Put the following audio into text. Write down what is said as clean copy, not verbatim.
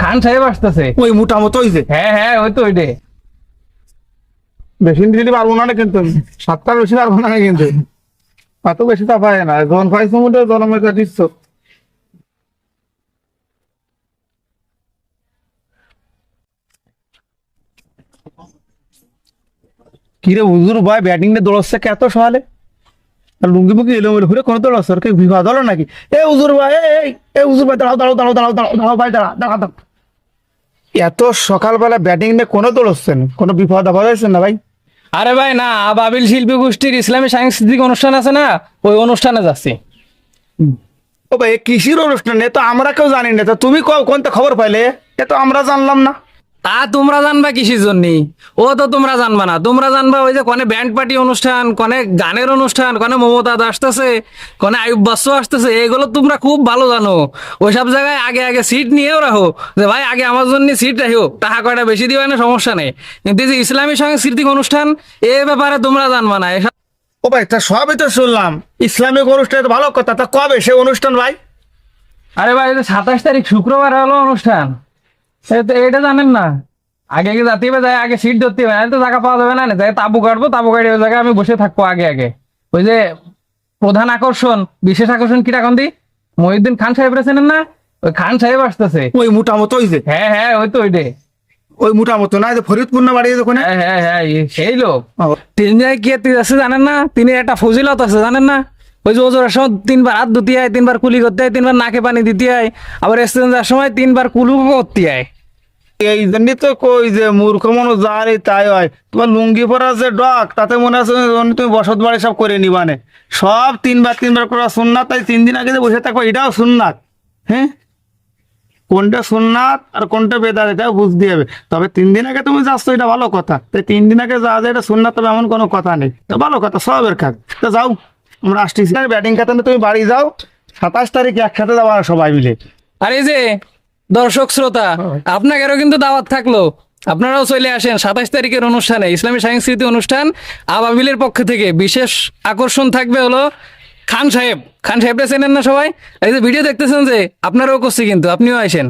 খান সাহেব আসতেছে। ওই মোটা মতো হইছে। হ্যাঁ হ্যাঁ ওই তো ওইটাই। বেশি দিতে পারবো না কিন্তু, 7টার বেশি পারবো না কিন্তু, এত বেশি তা পায় না। যখন পাইছো মোটে জনমের দিচ্ছ। কিরে হুজুর ভাই ব্যাটিং নিয়ে দৌড়চ্ছে কত সকালে, আর লুঙ্গি মুঙ্গি এলো মেলো ঘুরে কোনো দৌড়াচ্ছে ওর বিবাদ হলো নাকি? এ হুজুর ভাই, এই হুজুর ভাই দাঁড়াও দাঁড়াও দাঁড়াও দাঁড়াও দাঁড়াও দাঁড়াও ভাই দাঁড়া দাঁড়া দাঁড়াও। এত সকালবেলা ব্যাটিং নিয়ে কোনো দৌড়চ্ছেন, কোনো বিপদ আপদ হয়েছে না ভাই? আরে ভাই না, আবাবিল শিল্পী গোষ্ঠীর ইসলামী সাংস্কৃতিক অনুষ্ঠান আছে না, ওই অনুষ্ঠানে যাচ্ছি। ও ভাই এ কৃষির অনুষ্ঠান, এ তো আমরা কেউ জানি না, তো তুমি কোনটা খবর পাইলে? এ তো আমরা জানলাম না। তা তোমরা জানবা কিসের জন্য? ও তো তোমরা জানবা না, তোমরা জানবা ওই যে কনে ব্যান্ড পার্টি অনুষ্ঠান, কনে গানের অনুষ্ঠান, কনে মমতাজ আসতেছে, কনে আয়ুব বাচ্চু আসতেছে, এগুলো তোমরা খুব ভালো জানো। ওইসব জায়গায় আগে আগে সিট নিয়েও রাখো, যে ভাই আগে আমার জন্য সিট রাখো, টাকা কয়টা বেশি দিবে না সমস্যা নেই। কিন্তু এই যে ইসলামী সাংস্কৃতিক অনুষ্ঠান, এ ব্যাপারে তোমরা জানবা না। এসব ও ভাই তা সবই তো শুনলাম, ইসলামিক অনুষ্ঠান তো ভালো কথা, তা কবে সে অনুষ্ঠান ভাই? আরে ভাই 27 তারিখ শুক্রবার হলো অনুষ্ঠান, এটা জানেন না? আগে আগে যাতে হবে, যায় আগে সিট ধরতে হবে, নাহলে তো জায়গা পাওয়া যাবে না। যাই তাবু কাটবো, তাবু কাটে ওই জায়গায় আমি বসে থাকবো আগে আগে। ওই যে প্রধান আকর্ষণ, বিশেষ আকর্ষণ কিটা কোন দি, মহিউদ্দিন খান সাহেব চেনেন না? ওই খান সাহেব আসতেছে। ওই মোটা মতো হইছে। হ্যাঁ হ্যাঁ ওই তো ওইটাই। ওই মোটা মতো না, যে ফরিদপুর না বাড়ি ওখানে? হ্যাঁ হ্যাঁ হ্যাঁ সেই লোক। ও, তিনি জায়গায় কি আছে জানেন না? তিনি একটা ফজিলত আছে জানেন না? ওই যে ওজোর সময় 3বার হাত ধুতে হয়, 3বার কুলি করতে হয়, 3বার নাকে পানি দিতে হয়, আবার এক্সচেঞ্জের সময় 3বার কুলু করতে হয়। এই জন্যই তো কই যে মূর্খ মানুষ যারে তাই হয়। তোমার লুঙ্গি পরা যে ডক, তাতে মনে আছে তুমি বসত বাড়ি সব করে নিবানে, সব 3বার করা সুন্নাত, তাই 3 দিন আগে যে বসে থাকো এটাও সুন্নাত। হ্যাঁ, কোনটা সুন্নাত আর কোনটা বেদাত এটা বুঝতে হবে। তবে 3 দিন আগে তুমি যাচ্ছ এটা ভালো কথা, তাই 3 দিন আগে যা যায় এটা সুন্নাত, তবে এমন কোনো কথা নেই, তো ভালো কথা সবের কাজ। তো যাও, আমরা আসতেছি ব্যাটিং খাতানে, তুমি বাড়ি যাও। 27 তারিখে একসাথে যাবো সবাই মিলে। আর এই যে দর্শক শ্রোতা, আপনাদেরও কিন্তু দাওয়াত থাকলো, আপনারাও চলে আসেন 27 তারিখের অনুষ্ঠানে, ইসলামী সাংস্কৃতিক অনুষ্ঠান আবাবিলের পক্ষ থেকে। বিশেষ আকর্ষণ থাকবে হলো খান সাহেব। খান সাহেবটা চেনেন না সবাই? এই যে ভিডিও দেখতেছেন যে, আপনারাও করছি কিন্তু, আপনিও আসেন।